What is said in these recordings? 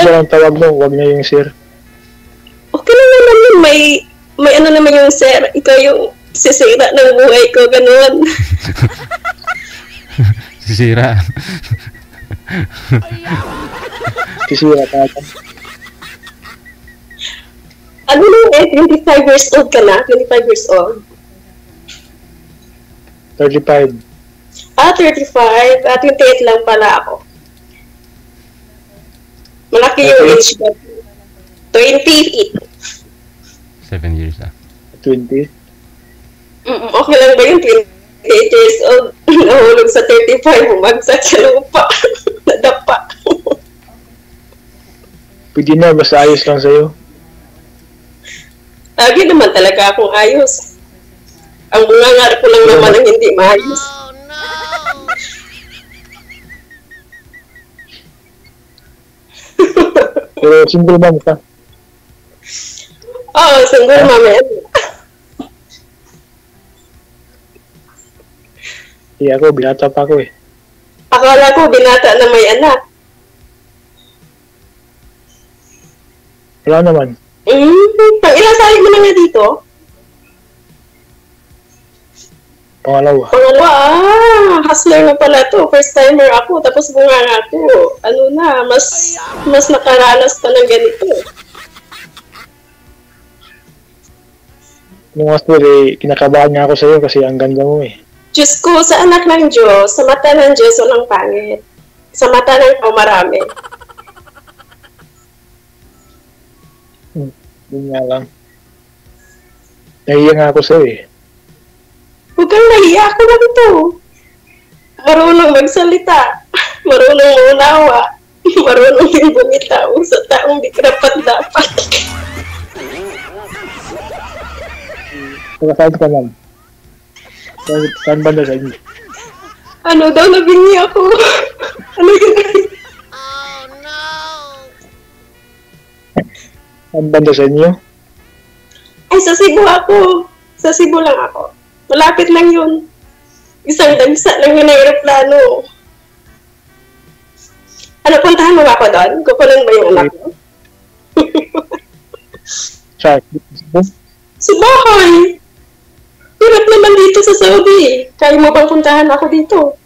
sir ang tawag mo, wag na yung sir. Okay lang naman yun, may ano naman yung sir, ikaw yung sisira ng buhay ko, ganun. Sisira. Sisira ka ata. Ano lang 25 years old ka na? 25 years old? 35. 35. 28 lang pala ako. Malaki yung age gap. 28. 7 years 20. Okay lang ba yung 28 years old? Nahulog sa 35, bumagsak sa lupa. Nadapa. Pwede na, basta ayos lang sa'yo. Lagi naman talaga akong ayos. Ang bungangar ko lang naman ang hindi maayos. Pero single mom ka. Oo, single mom yan. Ako, binata pa ako eh. Akala ko binata na may anak. Wala naman. Pang-ilang salig mo na nga dito? Pangalawa. Hustler na pala to. First timer ako, tapos bunganga ako. Ano na, mas nakaranas pa ng ganito. Nung hustler eh, kinakabahan nga ako sa'yo kasi ang ganda mo eh. Diyos ko, sa anak ng Diyos, sa mata ng Diyos, walang pangit. Sa mata ng tao, marami. Yun nga lang. Nahiya nga ako sa'yo eh. Huwag kang nahiya, ako lang ito. Marunong magsalita. Marunong unawa. Marunong din bumitaw sa taong di karapat-dapat. Saan ka lang? Saan banda sa inyo? Ano daw, nabingi ako. Ano yun? Saan banda sa inyo? Ay, sa Cebu ako. Sa Cebu lang ako. Malapit lang yun. Isang dagsa lang yun na aeroplano. Ano, puntahan mo ba ako doon? Kukunin ba yung anak mo? Saan? Sa bahay! Hirap naman dito sa Saudi. Kaya mo bang puntahan ako dito?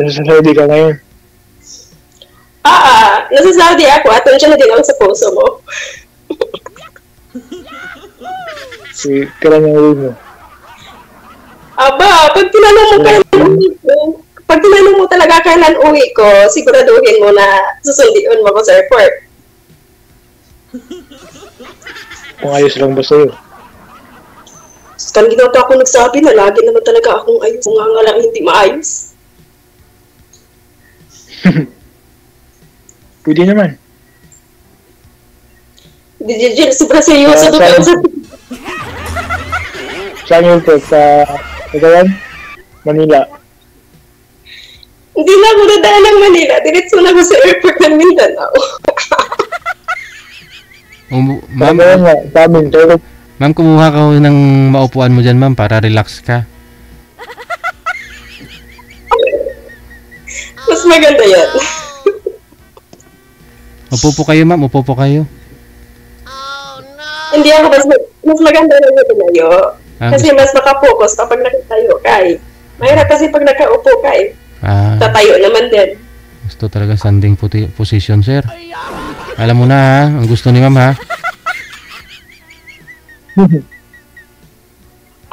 Nasa Saudi ka ngayon? Nasa Saudi ako at nandiyan na din ako sa puso mo. Kailan yung uwi mo? Aba, pag tinanong mo kailan uwi ko, pag tinanong mo talaga kailan uwi ko, siguraduhin mo na susundiin mo ko sa airport. Kung ayos lang ba sa'yo? Kanina pa ako nagsabi na lagi naman talaga akong ayos. Kung nga lang hindi maayos. Pwede naman. Dijil, sobra seryoso to kayo sa... Saan yung po? Sa Cagayan? Manila? Hindi na ako nadaan ng Manila. Diretso na ako sa airport ng Mindanao. Ma'am, sa amin, pero ma'am, kumuha ka ng maupuan mo dyan, ma'am, para relax ka. Mas maganda yan. Upo po kayo, ma'am. Upo po kayo. Hindi ako mas maganda na yung tumayo. Kasi mas makapokus kapag nakatayo ka eh. Mahirap kasi pag nakaupo ka eh. Tatayo naman din. Gusto talaga standing position, sir. Alam mo na ha, ang gusto ni ma'am ha.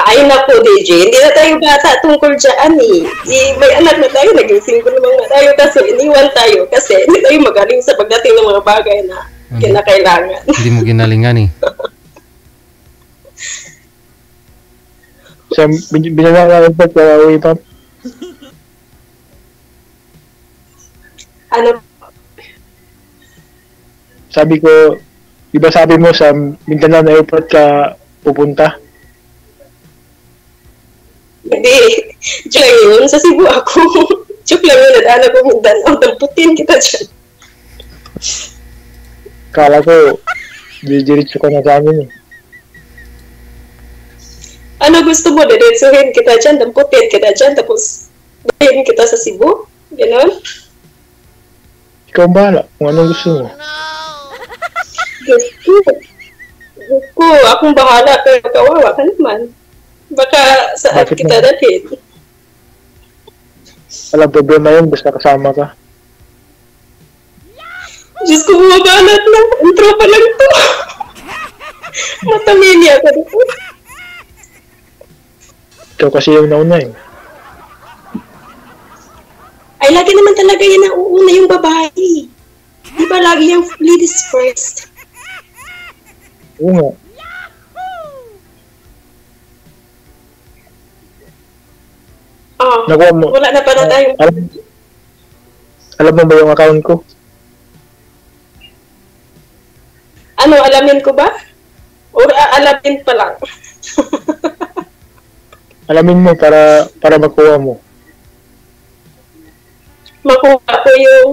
Ay naku, DJ, hindi na tayo bata tungkol dyan eh. May anak na tayo, naging single naman na tayo kasi iniwan tayo kasi hindi tayo magaling sa pagdating ng mga bagay na kinakailangan. Hindi mo ginalingan eh. sa binanakalan pa sa uwi pa. Ano? Sabi ko, iba sabi mo sa Mindanao na airport ka pupunta? Hindi. Joke lang yun. Sa Cebu ako. Joke lang yun. Nadaan ako Mindanao. Damputin kita dyan. Kala ko, diretso ka na sa amin eh. Ano gusto mo? Diretsuhin kita dyan. Damputin kita dyan. Tapos, dahin kita sa Cebu? Ganon? Ikaw ang bahala kung anong gusto mo. Gusto ko, akong bahala, pero kawawa ka naman. Baka saan Bakit kita dalhin? Walang problema yun, basta kasama ka. Diyos ko, bumabanat lang. Ang tropa lang to. Matamili ako dito. Ikaw kasi yung nauna eh. Ay, lagi naman talaga yan ang uuna yung babae. Di ba lagi yung ladies first? Oo nga. Oh, Nakuha mo. wala na pala tayong... Alam mo ba yung account ko? Ano, alamin ko ba? O alamin pa lang? Alamin mo para makuha mo. Makuha ko yung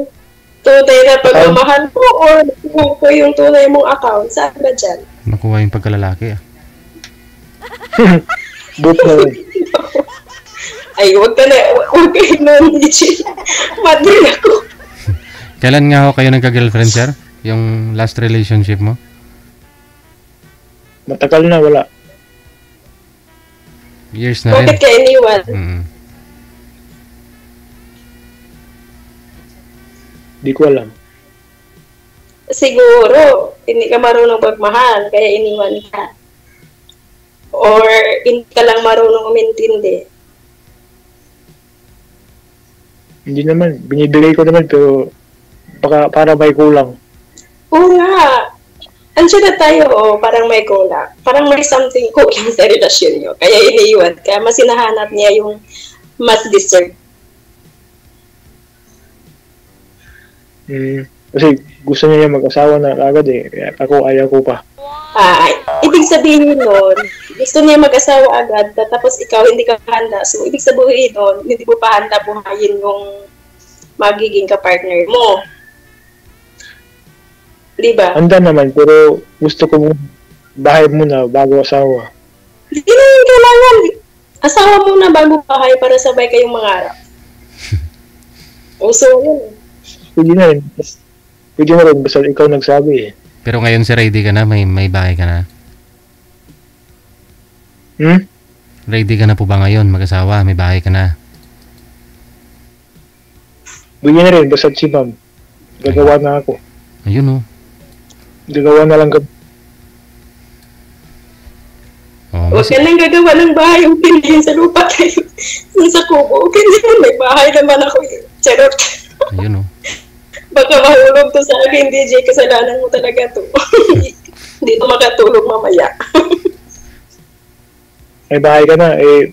tunay na pagmamahal ko or makuha ko yung tunay mong account. Saan ba dyan? Nakuha yung pagkalalaki Boot na rin. Ay, huwag kayo nun, DJ. Mad din ako. Kailan nga ho kayo nagka-girlfriend, sir? Yung last relationship mo? Matagal na, wala. Years na rin. Bakit ka iniwan? Di ko alam. Siguro, hindi ka marunong magmahal, kaya iniwan ka. Or, hindi ka lang marunong umintindi. Hindi naman. Binibigay ko naman pero para may kulang. Oo nga. Andiyan na tayo, parang may kulang. Parang may something kulang sa relasyon nyo. Kaya iniiwan ka. Mas hinahanap niya yung mas deserve. Kasi gusto niya mag-asawa na agad eh. Kaya ayaw ko pa. Ibig sabihin nun, gusto niya mag-asawa agad, tapos ikaw hindi ka handa. So, ibig sabihin nun, hindi mo pa handa buhayin yung magiging kapartner mo. Diba? Handa naman, pero gusto ko bahay muna bago asawa. Hindi naman kailangan. Asawa muna bago bahay para sabay kayong mangarap. Uso yun. Pwede na rin. Pwede na rin, basta ikaw nagsabi eh. Pero ngayon si ready ka na? May bahay ka na? Ready ka na po ba ngayon mag-asawa? May bahay ka na? Bigyan na rin, basta si ma'am. Gagawa na ako. Ayun Gagawa na lang ka. Huwag ka nang gagawa ng bahay yung pinayin sa lupa kayo. Sa kubo. Okay naman, may bahay naman ako. Charot. Ayun Baka mahulog to sa akin, DJ. Kasalanan mo talaga to. Hindi to makatulog mamaya. May bahay ka na, eh,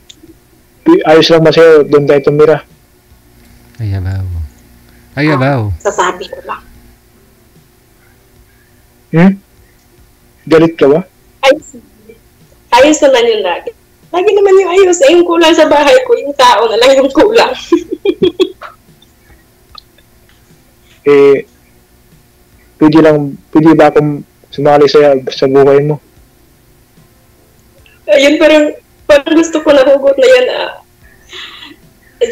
ayos lang ba sa'yo, doon tayo tumira. Ayabaw. Sasabi ko lang. Galit ka ba? Ayos naman yun lagi. Lagi naman yung ayos. Yung kulang sa bahay ko, yung tao na lang yung kulang. Pwede ba akong sumali sa buhay mo? Ayun, parang gusto ko nahugot na yan.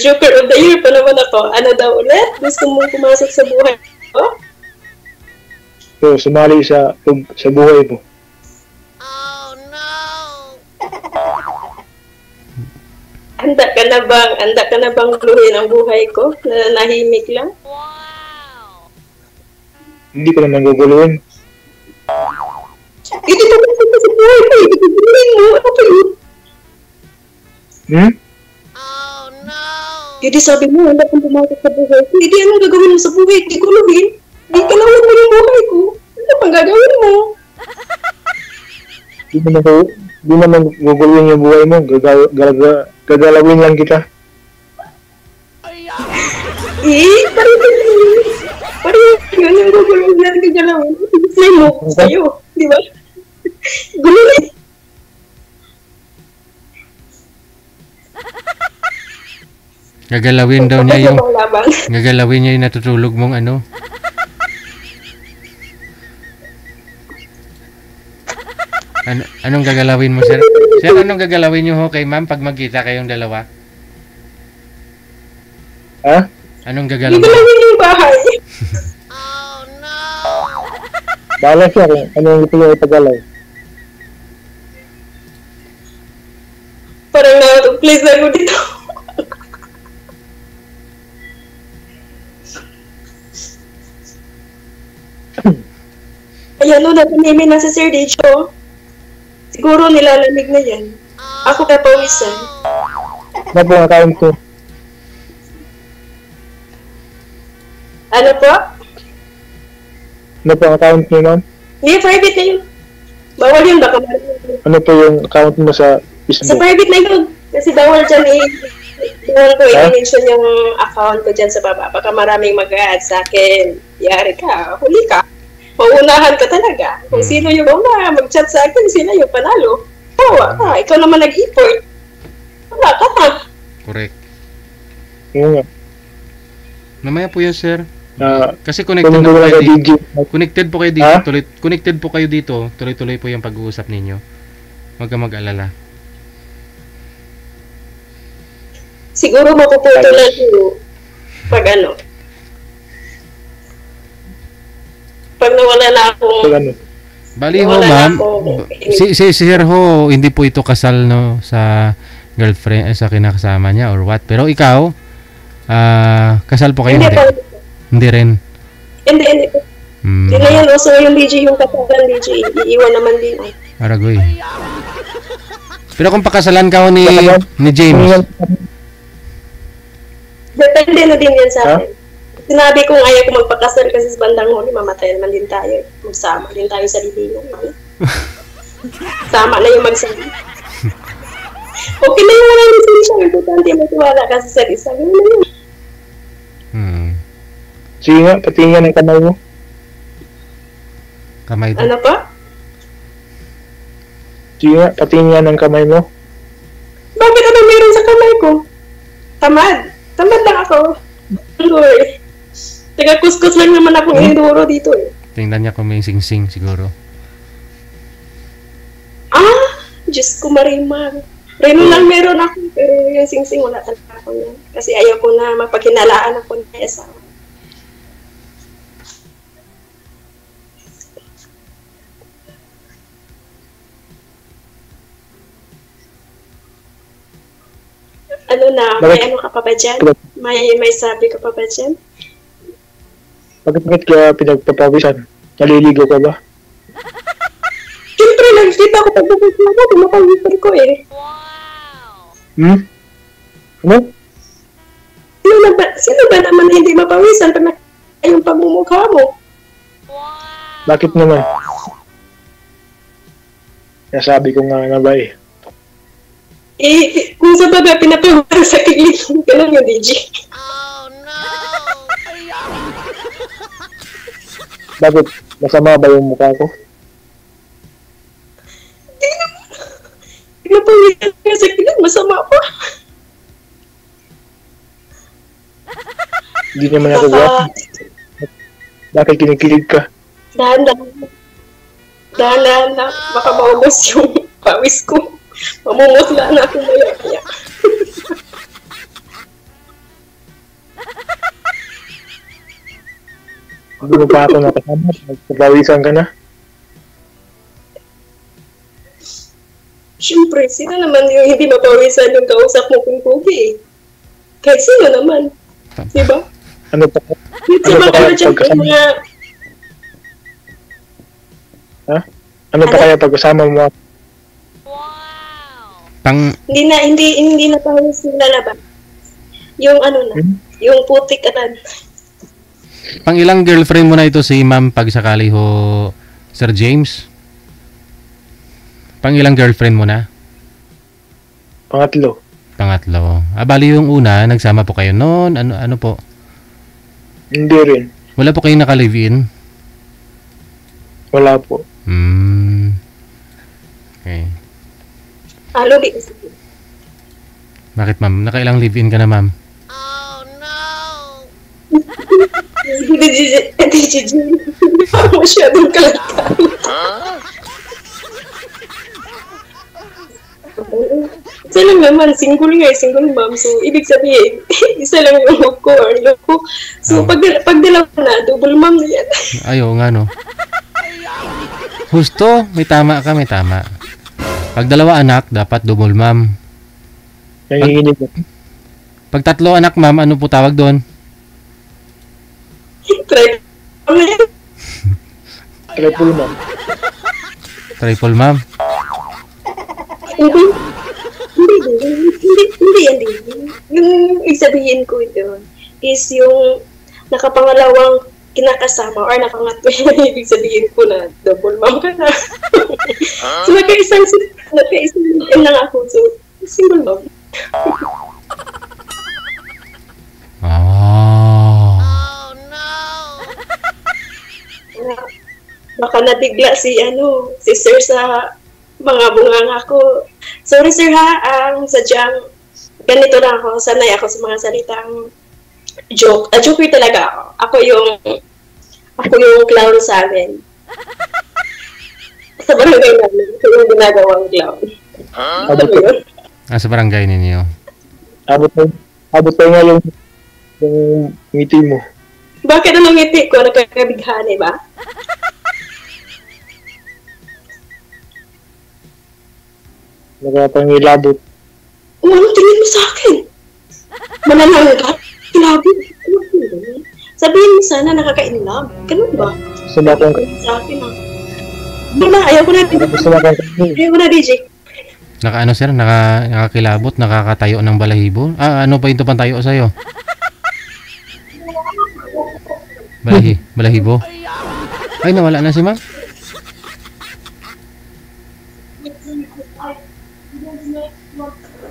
Joker of the Year pa naman ako. Ano daw ulit? Gusto mong pumasok sa buhay ko? So, sumali sa buhay mo. Oh no! Handa ka na bang luhin ang buhay ko? Na nahimik lang? Wow! Hindi ko naman guguluhin. Hindi ko pumasok sa buhay ko. Hindi mo. Ano pa yun? Oh no! Hindi sabi mo, handa kang pumasok sa buhay ko. Hindi, anong gagawin mo sa buhay? Hindi ko luhin. Hindi ka lang mo yung buhay ko. Ano pang gagawin mo? Hindi naman guguluhin yung buhay mo. Gagalawin lang kita. Parang yun yung guguluhin natin gagalawin. Say mo, sa'yo. Di ba? Guluhin. Gagalawin daw niya yung natutulog mong ano. Anong gagalawin mo, sir? Sir, anong gagalawin niyo ho kay ma'am pag magkita kayong dalawa? Ha? Anong gagalaw Hindi ko mo? lang yung bahay. Oh no! Bahala siya kung ano yung gusto niya ipagalaw. Parang na-please na ko dito. Ayan o, napanimin na si Sir Dicho. Siguro nilalamig na yan. Ako kapawisan. Ano po ang account ko? Ano po? Ano po ang account niyo, ma'am? Hindi, private na yun. Bawal yun, baka Ano po yung account mo sa sa Facebook? private na yun. Kasi bawal dyan bawal ko Ha? i-mention yung account ko dyan sa baba. Baka maraming mag-add sa akin. Yari ka, huli ka. Mauunahan ka talaga. Kung sino yung una mag-chat sa akin, sino yung panalo. Tawa ka, ikaw naman nag-import. Wala ka na. Correct. Yun nga. Mamaya po yun, sir. Ah, Kasi connected kung na po wala kayo ka dito. DJ, Connected po kayo dito. Ha? Connected po kayo dito. Tuloy-tuloy po yung pag-uusap ninyo. Huwag ka mag-alala. Siguro mapuputulan ko pag ano. Pag nawala na akong pag ano. Bali ho, Wala ma'am. na ako. Si Sir ho, hindi po ito kasal no sa girlfriend sa kinakasama niya or what. Pero ikaw, kasal po kayo hindi hindi? pa. Hindi rin. Hindi. Hmm. Hindi na yan. Also, yung DJ, yung katagan DJ, iiwan naman din. Ay. Aragoy. Pero kung pakasalan ka ho ni James, Depende na din yan sa Ha? akin. Sinabi kong ayaw ko magpakasal kasi sa bandang huli, mamatay naman din tayo. Magsama din tayo sa libingan. Sama na yung magsama. Okay na yung mga decision. Importante matiwala kasi sa isa. Yun na yun. Sige nga, patingin ng kamay mo. kamay do. Ano pa? Sige nga, patingin ng kamay mo. Bakit ano meron sa kamay ko? Tamad. Tamad lang ako. Lord. Taga-kuskus lang naman akong enduro dito eh. Tingnan niya kung may sing-sing siguro. Diyos ko marimar. Reno lang meron ako, pero yung sing-sing wala talaga ako yan. Kasi ayaw ko na mapaghinalaan ako ng asawa. Ano na, may ano ka pa ba dyan? May sabi ka pa ba dyan? Bakit ka pinagpapawisan? Naliligo ka ba? Siyempre, nakikita ko pag bubukla ko, tumapawisan ko eh. Hmm? Ano? Sino ba naman hindi mapawisan pag nakikita yung pagmumukha mo? Bakit naman? Nasabi ko nga na ba eh. Eh, kung sa baga pinapawisan sa kilig, ganun yung DJ. Oh no! Bakit? Masama ba yung mukha ko? Pinapawisan ka sa kilig, masama pa. Hindi naman ako gwapo. Bakit kinikilig ka? Dahan-dahan. Dahan-dahan lang. Baka maubos yung pawis ko. Mamumutla na ako maya-maya. Hindi mo pa ako nakasama. Nagpapawisan ka na. Siyempre, sino naman yung hindi mapawisan yung kausap mo kung pugi eh? Kahit sino naman. Diba? Ano pa? Diba pa kaya ano dyan pagkasama? yung mga... Ha? Ano pa kaya pag-usama mo? Hindi na pawis yung lalabas. Yung ano na, yung putik anan. Pang ilang girlfriend mo na ito si ma'am pag sakali ho, Sir James? Pang ilang girlfriend mo na? Pangatlo. Pangatlo. Bali yung una, nagsama po kayo noon. Ano po? Hindi rin. Wala po kayong naka-live-in? Wala po. Okay. Lugi. Bakit ma'am? Nakailang live-in ka na ma'am? Oh no! DJ. Masyadong kalagay. Isa lang naman, single nga, single mom. So, ibig sabihin, isa lang yung love ko or love ko. So, Oh. pag dalawa na, double mom na yan. Ayo nga no. Husto, may tama ka, may tama. Pag dalawa anak, dapat double ma'am. Nanginginig mo. Pag tatlo anak ma'am, ano po tawag doon? Try. Ano yan? Triple ma'am. Triple ma'am. Hindi. Hindi yan din. Yung ibig sabihin ko doon is yung nakapangalawang kinakasama or nakangatlo yung ibig sabihin ko na double mom ka na. So, nagkaisang lang ako. So, single mom. Oh. Oh no! Baka nabigla si sir sa mga bunganga ko. Sorry sir ha, sadyang ganito lang ako. Sanay ako sa mga salitang joke. Joker talaga ako. Ako yung clown sa amin. Sa barangay namin, ako yung ginagawang clown. Ano mo yun? Sa barangay ninyo. Abot tayo nga yung ngiti mo. Bakit anong ngiti ko? Nagkakabighani ba? Nakapangilabot. Ano tingin mo sa akin? Mananang ka? Kilabot? Sabihin mo sana nakaka-inlove. Ganun ba? Sumakang Sa akin Hindi na, ayaw ko na. Ayaw ko na, DJ. Naka ano sir, nakakilabot, nakakatayo ng balahibo. Ano pa ito pang tayo sa'yo? Balahibo. Ay, nawala na si ma'am.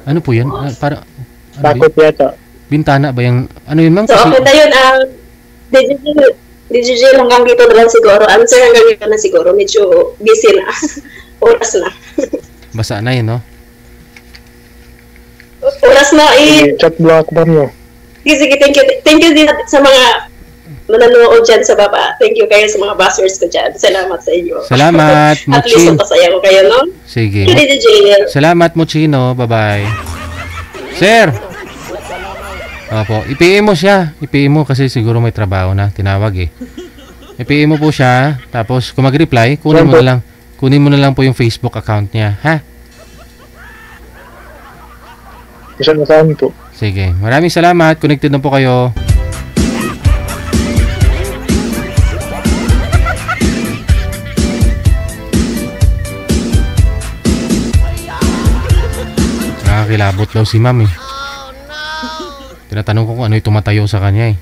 Ano po yan? Para ano ba yun? takot yata. Bintana ba yung ano yun ma'am? So, Kasi, okay na yun. DJ hanggang dito na lang siguro. Answer hanggang dito na siguro. Medyo busy na. Oras na. basa na yun, no? Oras na Chat mo ako ba nyo? Sige, thank you. Thank you din sa mga nanonood dyan sa baba. Thank you kayo sa mga buzzers ko dyan. Salamat sa inyo. Salamat, At least Muchin. napasaya ko kayo, no? Sige. Hindi, DJ. Salamat, Muchino. Bye-bye. Sir! Opo, ipiin mo siya. Ipiin mo kasi siguro may trabaho na. Tinawag eh. Ipiin mo po siya. Tapos kung mag-reply, kunin mo na lang. Kunin mo na lang po yung Facebook account niya. Ha? Isang nasaan po. Sige. Maraming salamat. Connected na po kayo. Nakakilabot daw si ma'am eh. Oh no! Tinatanong ko kung ano yung tumatayo sa kanya eh.